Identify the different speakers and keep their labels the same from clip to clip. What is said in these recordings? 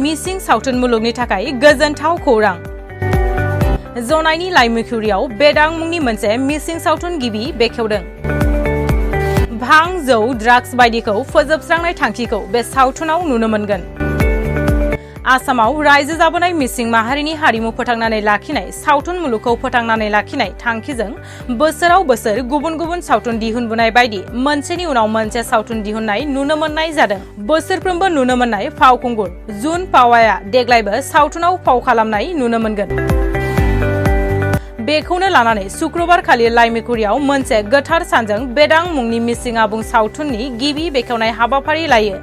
Speaker 1: मिसिं सावथुन मुलुगनि थाखाय गोजोनथाव खौरां। जनायनि लाइमुखुरियाव बेदां मुंनि मोनसे मिसिं सावथुन गिबि बेखेवदों। भां जौ ड्राग्स बायदिखौ फोजोबस्रांनाय थांखिखौ बे सावथुनाव नुनो मोनगोन। आसामाव रायजो जाबोनाय मिसिं माहारिनि हारिमु फोथांनानै लाखिनाय सावथुन मुलुगखौ फोथांनानै लाखिनाय थांखिजों बोसोराव बोसोर गुबुन गुबुन सावथुन दिहुनबोनाय बायदि मोनसेनि उनाव मोनसे सावथुन दिहुननाय नुनो मोननाय जादों। बोसोरफ्रोमबो नुनो मोननाय फावखुंगुर जुन पावाया देग्लायबो सावथुनाव फाव खालामनाय नुनो मोनगोन। बेखौनो लानानै शुक्रबार खालि लाइमुखुरियाव मोनसे गोथार सानजों बेदां मुंनि मिसिं आबुं सावथुननि गिबि बेखेवनाय हाबाफारि लायो।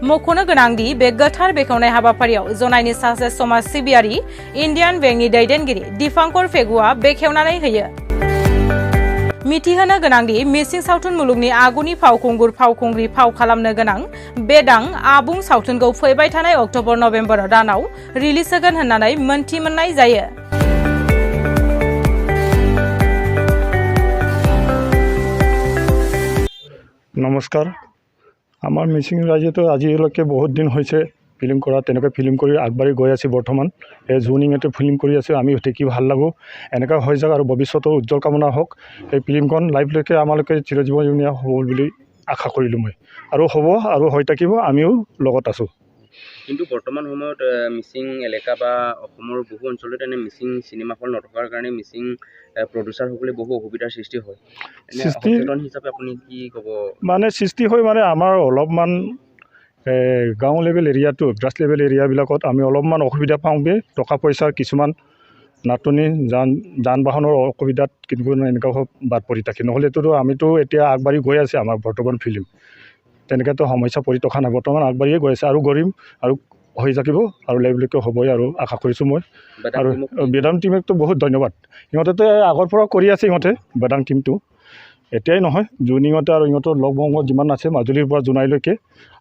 Speaker 1: मख'नो गोनांदि बे गोथार बेखेवनाय हाबाफारियाव जनायनि सासे समाज सिबियारि इन्डियान बेंकनि दैदेनगिरि दिपांकर फेगुआ बेखेवनानै होयो। मिथिहोनो गोनांदि मिसिं सावथुन मुलुगनि आगुनि फावखुंगुर फावखुंग्रि फाव खालामनो गोनां बेदां आबुं सावथुनखौ फैबाय थानाय अक्ट'बर नभेम्बर दानाव रिलिज होगोन होननानै मोनथि मोननाय जायो।
Speaker 2: नमस्कार। आमार मिसिं राइजोतो आजिলৈके बहुत दिन होइছে फिल्म करा तेनेका फिल्म करी आगबारी गई आछि। बर्तमान ए जुनिंगते फिल्म करी आछि। आमी देखि ভাল लागो এনেকা হৈ যাক আৰু ভৱিষ্যতৰ উজ্জ্বল কামনা হওক। এই ফিল্মখন লাইভলৈকে আমালৈকে চিৰজীৱনীয় হ'ব বুলি আশা কৰিলোঁ মই, আৰু হ'ব আৰু হৈ থাকিব, আমিও লগত আছোঁ।
Speaker 3: কিন্তু বৰ্তমান সময়ত মিচিং এলেকা বা অসমৰ বহু অঞ্চলত এনে মিচিং চিনেমা হল নথকাৰ কাৰণে মিচিং প্ৰডিউচাৰসকলে বহু অসুবিধাৰ সৃষ্টি হয়। সচেতন হিচাপে আপুনি কি ক'ব? মানে
Speaker 2: সৃষ্টি হয় মানে আমাৰ অলপমান গাঁও লেভেল এৰিয়াটো গ্ৰাছ লেভেল এৰিয়াবিলাকত আমি অলপমান অসুবিধা পাওঁগৈ। টকা পইচাৰ কিছুমান নাটনি যান বাহনৰ অসুবিধাত কিন্তু এনেকুৱা বাদ পৰি থাকে। নহ'লেতো আমিতো এতিয়া আগবাঢ়ি গৈ আছে। আমাৰ বৰ্তমান ফিল্ম তেনেকৈতো সমস্যা পৰি থকা নাই, বৰ্তমান আগবাঢ়িয়ে গৈ আছে আৰু কৰিম আৰু হৈ থাকিব আৰু লাইভলৈকে হ'বই আৰু আশা কৰিছোঁ মই। আৰু বেদাং টিমকতো বহুত ধন্যবাদ। সিহঁতেতো আগৰ পৰা কৰি আছে। সিহঁতে বেদাং টিমটো এতিয়াই নহয়, জুনিঙতে আৰু ইহঁতৰ লগ বংগত যিমান আছে মাজুলীৰ পৰা জোনাইলৈকে,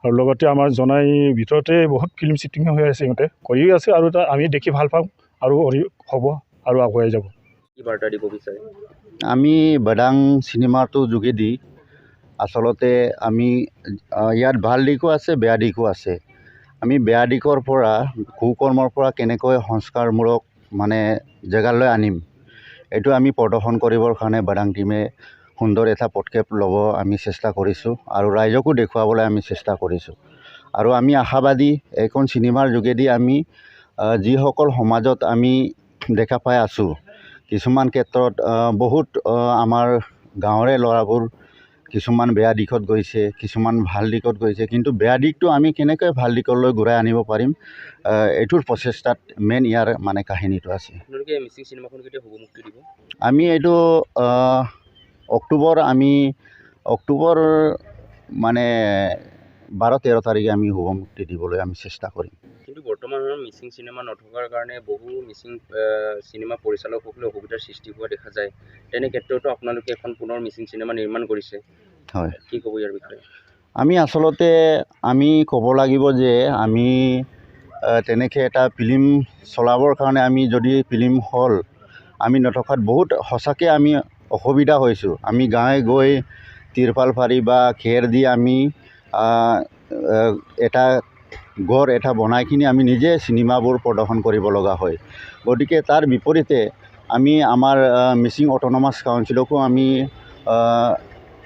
Speaker 2: আৰু লগতে আমাৰ জনাই ভিতৰতে বহুত ফিল্ম শ্বুটিং হৈ আছে। সিহঁতে কৰিও আছে আৰু আমি দেখি ভাল পাওঁ আৰু হ'ব আৰু আগুৱাই যাব।
Speaker 3: কি বাৰ্তা দিব বিচাৰে?
Speaker 4: আমি বেদাং চিনেমাটোৰ যোগেদি আচলতে আমি ইয়াত ভাল দিশো আছে, বেয়া দিশো আছে। আমি বেয়া দিশৰ পৰা কুকৰ্মৰ পৰা কেনেকৈ সংস্কাৰমূলক মানে জেগালৈ আনিম, এইটো আমি প্ৰদৰ্শন কৰিবৰ কাৰণে বেদাং টিমে সুন্দৰ এটা পদক্ষেপ ল'ব আমি চেষ্টা কৰিছোঁ আৰু ৰাইজকো দেখুৱাবলৈ আমি চেষ্টা কৰিছোঁ। আৰু আমি আশাবাদী এইখন চিনেমাৰ যোগেদি আমি যিসকল সমাজত আমি দেখা পাই আছোঁ, কিছুমান ক্ষেত্ৰত বহুত আমাৰ গাঁৱৰে ল'ৰাবোৰ কিছুমান বেয়া দিশত গৈছে, কিছুমান ভাল দিশত গৈছে। কিন্তু বেয়া দিশটো আমি কেনেকৈ ভাল দিশলৈ ঘূৰাই আনিব পাৰিম, এইটোৰ প্ৰচেষ্টাত মেইন ইয়াৰ মানে কাহিনীটো আছে।
Speaker 3: মিচিং চিনেমাখন কেতিয়া হ'ব মুক্তি দিব?
Speaker 4: আমি এইটো অক্টোবৰ মানে 12-13 তাৰিখে আমি শুভ মুক্তি দিবলৈ আমি চেষ্টা কৰিম।
Speaker 3: কিন্তু বৰ্তমান মিচিং চিনেমা নথকাৰ কাৰণে বহু মিচিং চিনেমা পৰিচালকসকলে অসুবিধাৰ সৃষ্টি হোৱা দেখা যায়। তেনে ক্ষেত্ৰতো আপোনালোকে এখন পুনৰ মিচিং চিনেমা নিৰ্মাণ কৰিছে।
Speaker 4: হয়,
Speaker 3: কি ক'ব ইয়াৰ বিষয়ে?
Speaker 4: আমি আচলতে ক'ব লাগিব যে আমি তেনেকৈ এটা ফিল্ম চলাবৰ কাৰণে আমি যদি ফিল্ম হল আমি নথকাত বহুত সঁচাকৈ আমি অসুবিধা হৈছোঁ। আমি গাঁৱে গৈ তিৰপাল ফাৰি বা খেৰ দি আমি এটা ঘৰ এটা বনাই কিনি আমি নিজে চিনেমাবোৰ প্ৰদৰ্শন কৰিব লগা হয়। গতিকে তাৰ বিপৰীতে আমি আমাৰ মিচিং অট'নমাছ কাউন্সিলকো আমি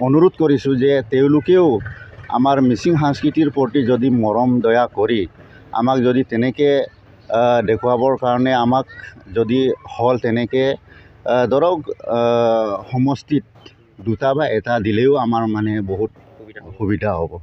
Speaker 4: অনুৰোধ কৰিছোঁ যে তেওঁলোকেও আমাৰ মিচিং সংস্কৃতিৰ প্ৰতি যদি মৰম দয়া কৰি আমাক যদি তেনেকৈ দেখুৱাবৰ কাৰণে আমাক যদি হল তেনেকৈ ধৰক সমষ্টিত 2টা বা 1টা দিলেও আমাৰ মানে বহুত সুবিধা হ'ব।